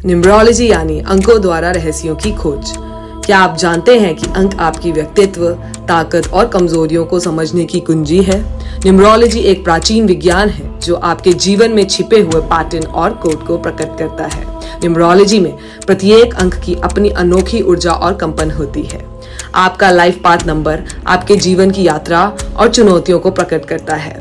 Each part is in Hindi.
न्यूमरोलॉजी यानी अंकों द्वारा रहस्यों की खोज। क्या आप जानते हैं कि अंक आपकी व्यक्तित्व, ताकत और कमजोरियों को समझने की कुंजी है? न्यूमरोलॉजी एक प्राचीन विज्ञान है जो आपके जीवन में छिपे हुए पैटर्न और कोड को प्रकट करता है। न्यूमरोलॉजी में प्रत्येक अंक की अपनी अनोखी ऊर्जा और कंपन होती है। आपका लाइफ पाथ नंबर आपके जीवन की यात्रा और चुनौतियों को प्रकट करता है।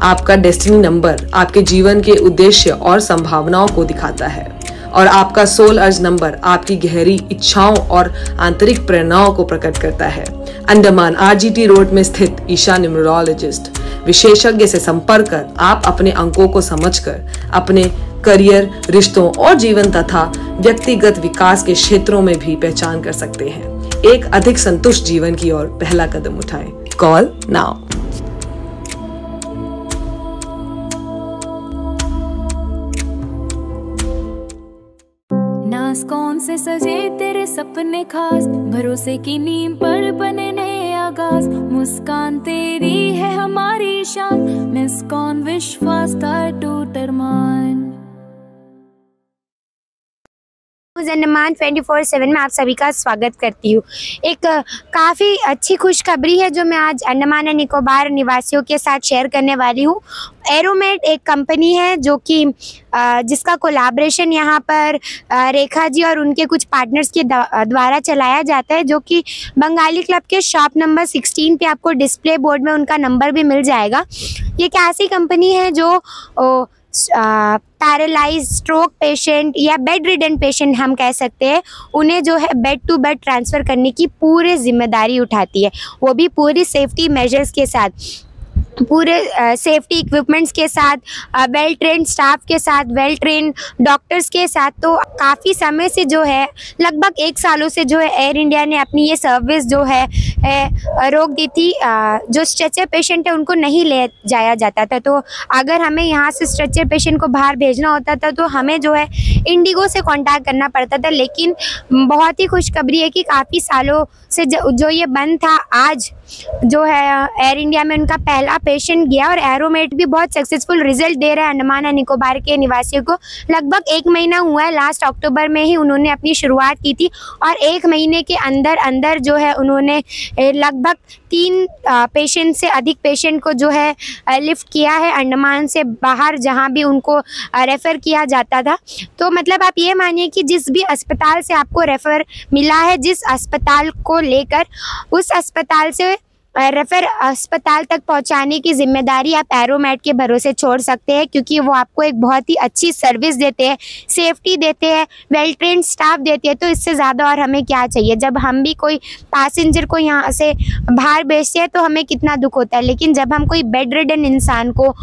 आपका डेस्टिनी नंबर आपके जीवन के उद्देश्य और संभावनाओं को दिखाता है और आपका सोल अर्ज नंबर आपकी गहरी इच्छाओं और आंतरिक प्रेरणाओं को प्रकट करता है। अंडमान RGT रोड में स्थित ईशा न्यूमरोलॉजिस्ट विशेषज्ञ से संपर्क कर आप अपने अंकों को समझकर अपने करियर, रिश्तों और जीवन तथा व्यक्तिगत विकास के क्षेत्रों में भी पहचान कर सकते हैं। एक अधिक संतुष्ट जीवन की ओर पहला कदम उठाएं। Call now. कौन से सजे तेरे सपने खास, भरोसे की नींव पर बने नए आगाज। मुस्कान तेरी है हमारी शान, मिस कौन विश्वास था टूट अरमान। अंडमान 24/7 में आप सभी का स्वागत करती हूँ। एक काफ़ी अच्छी खुशखबरी है जो मैं आज अंडमान एंड निकोबार निवासियों के साथ शेयर करने वाली हूँ। एरोमेट एक कंपनी है जो कि जिसका कोलैबोरेशन यहाँ पर रेखा जी और उनके कुछ पार्टनर्स के द्वारा चलाया जाता है, जो कि बंगाली क्लब के शॉप नंबर 16 पे आपको डिस्प्ले बोर्ड में उनका नंबर भी मिल जाएगा। ये एक ऐसी कंपनी है जो पैरालाइज, स्ट्रोक पेशेंट या बेड रिडन पेशेंट हम कह सकते हैं, उन्हें जो है बेड टू बेड ट्रांसफ़र करने की पूरी जिम्मेदारी उठाती है, वो भी पूरी सेफ्टी मेजर्स के साथ, पूरे सेफ्टी इक्विपमेंट्स के साथ, वेल ट्रेंड स्टाफ के साथ, वेल ट्रेंड डॉक्टर्स के साथ। तो काफ़ी समय से जो है, लगभग 1 सालों से जो है एयर इंडिया ने अपनी ये सर्विस जो है रोक दी थी। जो स्ट्रेचर पेशेंट है उनको नहीं ले जाया जाता था, तो अगर हमें यहाँ से स्ट्रेचर पेशेंट को बाहर भेजना होता था तो हमें जो है इंडिगो से कांटेक्ट करना पड़ता था। लेकिन बहुत ही खुशखबरी है कि काफ़ी सालों से जो ये बंद था, आज जो है एयर इंडिया में उनका पहला पेशेंट गया और एरोमेट भी बहुत सक्सेसफुल रिजल्ट दे रहा है अंडमान एंड निकोबार के निवासियों को। लगभग 1 महीना हुआ है, लास्ट अक्टूबर में ही उन्होंने अपनी शुरुआत की थी और 1 महीने के अंदर अंदर जो है उन्होंने लगभग 3 पेशेंट से अधिक पेशेंट को जो है लिफ्ट किया है अंडमान से बाहर, जहां भी उनको रेफ़र किया जाता था। तो मतलब आप ये मानिए कि जिस भी अस्पताल से आपको रेफ़र मिला है, जिस अस्पताल को लेकर, उस अस्पताल से रेफर अस्पताल तक पहुंचाने की जिम्मेदारी आप एरोमेट के भरोसे छोड़ सकते हैं, क्योंकि वो आपको एक बहुत ही अच्छी सर्विस देते हैं, सेफ्टी देते हैं, वेल ट्रेंड स्टाफ देते हैं। तो इससे ज़्यादा और हमें क्या चाहिए? जब हम भी कोई पैसेंजर को यहाँ से बाहर भेजते हैं तो हमें कितना दुख होता है, लेकिन जब हम कोई बेड रिडन इंसान को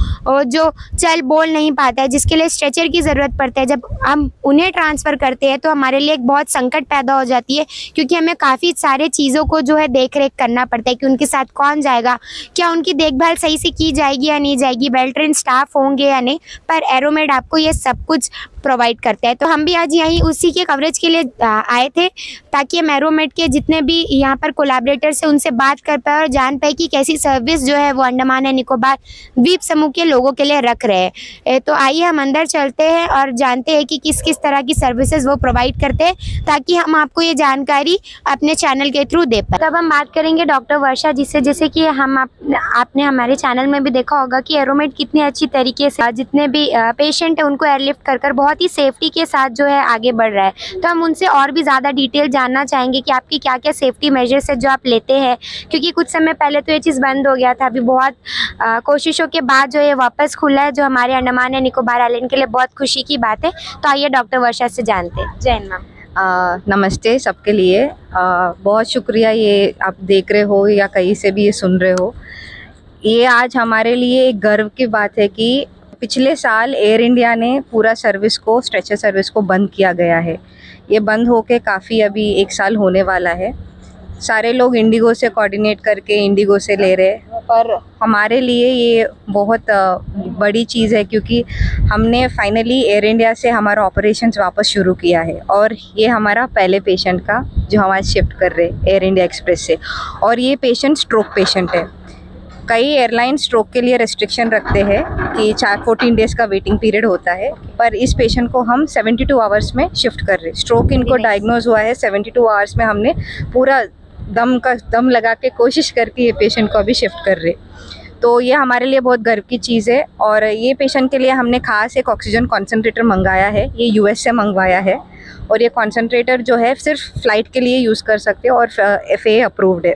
जो चल बोल नहीं पाता है, जिसके लिए स्ट्रेचर की ज़रूरत पड़ती है, जब हम उन्हें ट्रांसफ़र करते हैं तो हमारे लिए एक बहुत संकट पैदा हो जाती है, क्योंकि हमें काफ़ी सारे चीज़ों को जो है देख रेख करना पड़ता है कि उनके कौन जाएगा, क्या उनकी देखभाल सही से की जाएगी या नहीं जाएगी, वेल ट्रेन स्टाफ होंगे या नहीं। पर एरोमेड आपको ये सब कुछ प्रोवाइड करता है। तो हम भी आज यहीं उसी के कवरेज के लिए आए थे, ताकि हम एरोमेड के जितने भी यहाँ पर कोलैबोरेटर्स हैं उनसे बात कर पाए और जान पाए कि कैसी सर्विस जो है वो अंडमान एंड निकोबार द्वीप समूह के लोगों के लिए रख रहे हैं। तो आइए हम अंदर चलते हैं और जानते हैं कि किस किस तरह की सर्विसेज वो प्रोवाइड करते हैं, ताकि हम आपको ये जानकारी अपने चैनल के थ्रू दे पाए। तब हम बात करेंगे डॉक्टर वर्षा जी से, जैसे कि आपने हमारे चैनल में भी देखा होगा कि एरोमेड कितने अच्छी तरीके से जितने भी पेशेंट है उनको एयरलिफ्ट कर बहुत ही सेफ्टी के साथ जो है आगे बढ़ रहा है। तो हम उनसे और भी ज़्यादा डिटेल जानना चाहेंगे कि आपकी क्या क्या सेफ्टी मेजर्स है जो आप लेते हैं, क्योंकि कुछ समय पहले तो ये चीज़ बंद हो गया था, अभी बहुत कोशिशों के बाद जो ये वापस खुला है, जो हमारे अंडमान एंड निकोबार आइलैंड के लिए बहुत खुशी की बात है। तो आइए डॉक्टर वर्षा से जानते हैं। जय हिंद मैम। नमस्ते सबके लिए। बहुत शुक्रिया ये आप देख रहे हो या कहीं से भी ये सुन रहे हो। ये आज हमारे लिए एक गर्व की बात है कि पिछले साल एयर इंडिया ने पूरा सर्विस को, स्ट्रेचर सर्विस को बंद किया गया है। ये बंद होके काफ़ी अभी 1 साल होने वाला है। सारे लोग इंडिगो से कोऑर्डिनेट करके इंडिगो से ले रहे हैं, पर हमारे लिए ये बहुत बड़ी चीज़ है, क्योंकि हमने फाइनली एयर इंडिया से हमारा ऑपरेशंस वापस शुरू किया है और ये हमारा पहले पेशेंट का जो हम आज शिफ्ट कर रहे हैं एयर इंडिया एक्सप्रेस से। और ये पेशेंट स्ट्रोक पेशेंट है। कई एयरलाइन स्ट्रोक के लिए रेस्ट्रिक्शन रखते हैं कि 14 डेज़ का वेटिंग पीरियड होता है, पर इस पेशेंट को हम 72 आवर्स में शिफ्ट कर रहे हैं। स्ट्रोक इनको डायग्नोज हुआ है, 72 आवर्स में हमने पूरा दम लगा के कोशिश करके ये पेशेंट को अभी शिफ्ट कर रहे। तो ये हमारे लिए बहुत गर्व की चीज़ है। और ये पेशेंट के लिए हमने खास एक ऑक्सीजन कॉन्सेंट्रेटर मंगाया है, ये यूएस से मंगवाया है। और ये कॉन्सेंट्रेटर जो है सिर्फ फ्लाइट के लिए यूज़ कर सकते हैं और FAA अप्रूव्ड है,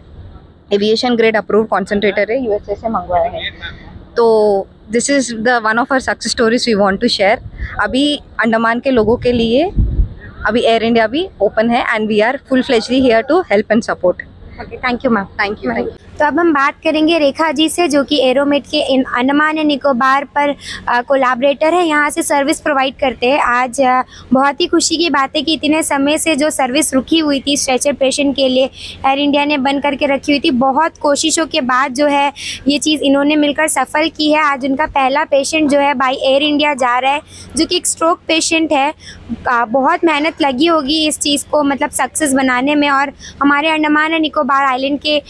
एविएशन ग्रेड अप्रूव्ड कॉन्सेंट्रेटर है, USA से मंगवाया है। तो this is the one of our success stories we want to share. अभी अंडमान के लोगों के लिए अभी एयर इंडिया भी ओपन है and we are full fledgedly here to help and support. Okay, thank you ma'am. Thank you. तो अब हम बात करेंगे रेखा जी से, जो कि एरोमेट के अंडमान एंड निकोबार पर कोलैबोरेटर है, यहाँ से सर्विस प्रोवाइड करते हैं। आज बहुत ही खुशी की बात है कि इतने समय से जो सर्विस रुकी हुई थी स्ट्रेचर पेशेंट के लिए, एयर इंडिया ने बंद करके रखी हुई थी। बहुत कोशिशों के बाद जो है ये चीज़ इन्होंने मिलकर सफल की है। आज उनका पहला पेशेंट जो है बाई एयर इंडिया जा रहा है, जो कि एक स्ट्रोक पेशेंट है। बहुत मेहनत लगी होगी इस चीज़ को मतलब सक्सेस बनाने में। और हमारे अंडमान एंड निकोबार आइलैंड के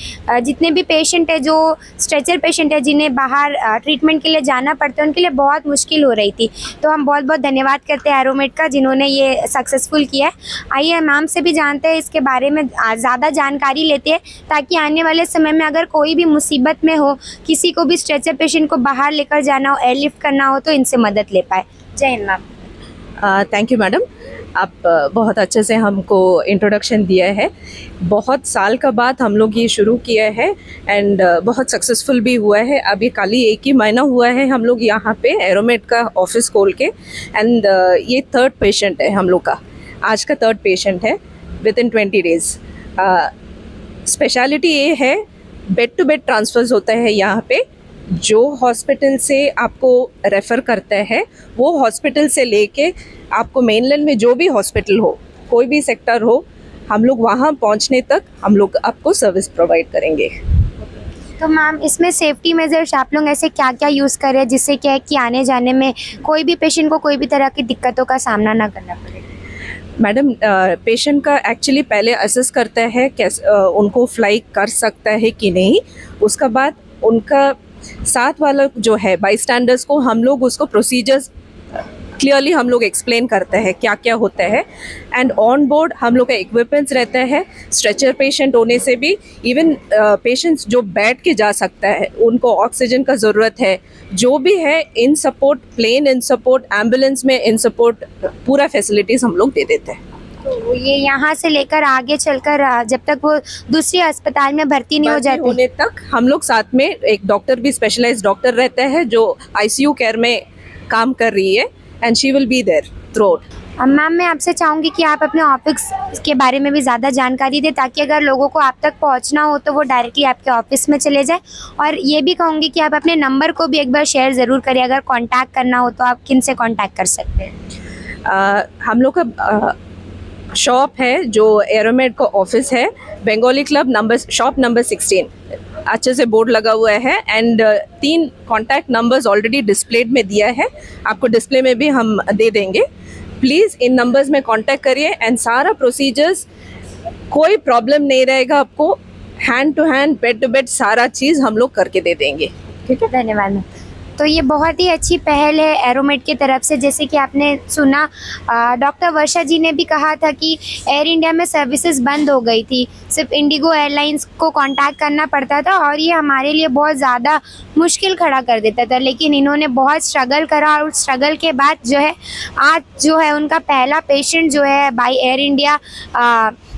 जितने भी पेशेंट है, जो स्ट्रेचर पेशेंट है, जिन्हें बाहर ट्रीटमेंट के लिए जाना पड़ता है, उनके लिए बहुत मुश्किल हो रही थी। तो हम बहुत बहुत धन्यवाद करते हैं एरोमेट का, जिन्होंने ये सक्सेसफुल किया है। आइए मैम से भी जानते हैं इसके बारे में, ज़्यादा जानकारी लेते हैं, ताकि आने वाले समय में अगर कोई भी मुसीबत में हो, किसी को भी स्ट्रेचर पेशेंट को बाहर लेकर जाना हो, एयरलिफ्ट करना हो, तो इनसे मदद ले पाए। जय Hind ma'am. Thank you madam, आप बहुत अच्छे से हमको इंट्रोडक्शन दिया है। बहुत साल का बाद हम लोग ये शुरू किया है एंड बहुत सक्सेसफुल भी हुआ है। अभी खाली 1 ही महीना हुआ है हम लोग यहाँ पे एरोमेट का ऑफिस खोल के। एंड ये 3rd पेशेंट है हम लोग का, आज का 3rd पेशेंट है विदिन 20 डेज़। स्पेशलिटी ये है बेड टू बेड ट्रांसफर्स होता है यहाँ पे। जो हॉस्पिटल से आपको रेफ़र करता है वो हॉस्पिटल से लेके आपको मेनलैंड में जो भी हॉस्पिटल हो, कोई भी सेक्टर हो, हम लोग वहाँ पहुँचने तक हम लोग आपको सर्विस प्रोवाइड करेंगे। तो मैम इसमें सेफ्टी मेजर्स आप लोग ऐसे क्या क्या यूज़ करें जिससे क्या है कि आने जाने में कोई भी पेशेंट को कोई भी तरह की दिक्कतों का सामना ना करना पड़े? मैडम, पेशेंट का एक्चुअली पहले असेस करता है कैसे उनको फ्लाई कर सकता है कि नहीं। उसका बाद उनका साथ वाला जो है बाईस्टैंडर्स को हम लोग उसको प्रोसीजर्स क्लियरली हम लोग एक्सप्लेन करते हैं क्या क्या होता है। एंड ऑन बोर्ड हम लोग का इक्विपमेंट्स रहता है। स्ट्रेचर पेशेंट होने से भी इवन पेशेंट्स जो बैठ के जा सकता है, उनको ऑक्सीजन का ज़रूरत है, जो भी है in support, plane in support, ambulance में इन सपोर्ट, पूरा फैसिलिटीज़ हम लोग दे देते हैं। तो ये यहाँ से लेकर आगे चलकर जब तक वो दूसरे अस्पताल में भर्ती नहीं हो जाते होने तक हम लोग साथ में एक डॉक्टर भी, स्पेशलाइज्ड डॉक्टर रहता है जो ICU केयर में काम कर रही है and she will be there throughout. Ma'am मैं आपसे चाहूँगी कि आप अपने ऑफिस के बारे में भी ज़्यादा जानकारी दें, ताकि अगर लोगों को आप तक पहुँचना हो तो वो डायरेक्टली आपके ऑफिस में चले जाए। और ये भी कहूँगी कि आप अपने नंबर को भी एक बार शेयर ज़रूर करें, अगर कांटेक्ट करना हो तो आप किन से कांटेक्ट कर सकते हैं? हम लोग का शॉप है जो एरोमेट का ऑफिस है, Bengali club number, shop number 16, अच्छे से बोर्ड लगा हुआ है। And 3 contact numbers already displayed में दिया है, आपको डिस्प्ले में भी हम दे देंगे। प्लीज़ इन नंबर्स में कांटेक्ट करिए एंड सारा प्रोसीजर्स, कोई प्रॉब्लम नहीं रहेगा आपको। Hand to hand, bed to bed सारा चीज़ हम लोग करके दे देंगे। ठीक है, धन्यवाद। तो ये बहुत ही अच्छी पहल है एरोमेट की तरफ से। जैसे कि आपने सुना, डॉक्टर वर्षा जी ने भी कहा था कि एयर इंडिया में सर्विसेज बंद हो गई थी, सिर्फ इंडिगो एयरलाइंस को कांटेक्ट करना पड़ता था और ये हमारे लिए बहुत ज़्यादा मुश्किल खड़ा कर देता था। लेकिन इन्होंने बहुत स्ट्रगल करा और उस स्ट्रगल के बाद जो है आज जो है उनका पहला पेशेंट जो है by air India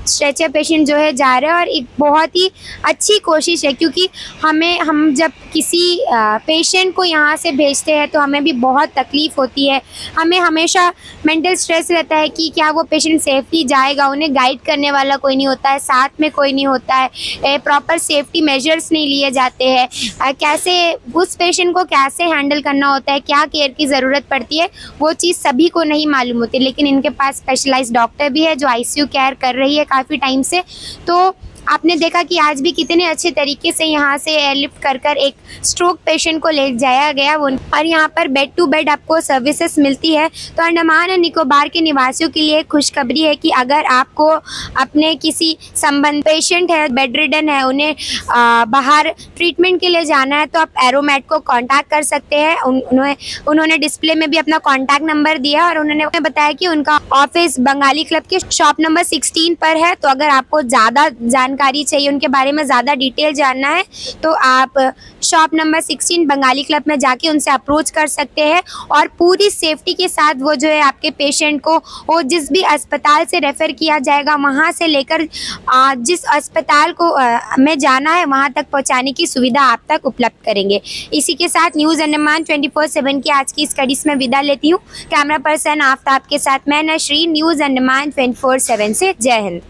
stretcher patient जो है जा रहे हैं। और एक बहुत ही अच्छी कोशिश है, क्योंकि हम जब किसी पेशेंट को यहाँ से भेजते हैं तो हमें भी बहुत तकलीफ़ होती है। हमें हमेशा मेंटल स्ट्रेस रहता है कि क्या वो पेशेंट सेफ्टी जाएगा, उन्हें गाइड करने वाला कोई नहीं होता है, साथ में कोई नहीं होता है, प्रॉपर सेफ्टी मेजर्स नहीं लिए जाते हैं, कैसे उस पेशेंट को कैसे हैंडल करना होता है, क्या केयर की ज़रूरत पड़ती है, वो चीज़ सभी को नहीं मालूम होती। लेकिन इनके पास स्पेशलाइज्ड डॉक्टर भी है जो ICU केयर कर रही है काफ़ी टाइम से। तो आपने देखा कि आज भी कितने अच्छे तरीके से यहाँ से एयरलिफ्ट कर कर एक स्ट्रोक पेशेंट को ले जाया गया वो, और यहाँ पर बेड टू बेड आपको सर्विसेज मिलती है। तो अंडमान और निकोबार के निवासियों के लिए खुशखबरी है कि अगर आपको अपने किसी संबंध पेशेंट है, बेड रिडन है, उन्हें बाहर ट्रीटमेंट के लिए जाना है तो आप एरोमेट को कांटेक्ट कर सकते हैं। उन्होंने डिस्प्ले में भी अपना कांटेक्ट नंबर दिया और उन्होंने बताया कि उनका ऑफिस बंगाली क्लब के शॉप नंबर 16 पर है। तो अगर आपको ज़्यादा जानकारी चाहिए, उनके बारे में ज़्यादा डिटेल जानना है, तो आप शॉप नंबर 16 बंगाली क्लब में जाके उनसे अप्रोच कर सकते हैं और पूरी सेफ्टी के साथ वो जो है आपके पेशेंट को वो जिस भी अस्पताल से रेफ़र किया जाएगा वहाँ से लेकर जिस अस्पताल को में जाना है वहाँ तक पहुँचाने की सुविधा आप तक उपलब्ध करेंगे। इसी के साथ न्यूज़ अंडमान 24/7 की आज की इस कड़ी में विदा लेती हूँ। कैमरा पर्सन आफ्ताब के साथ मैं नशरीन, न्यूज़ अंडमान 24/7 से। जय हिंद।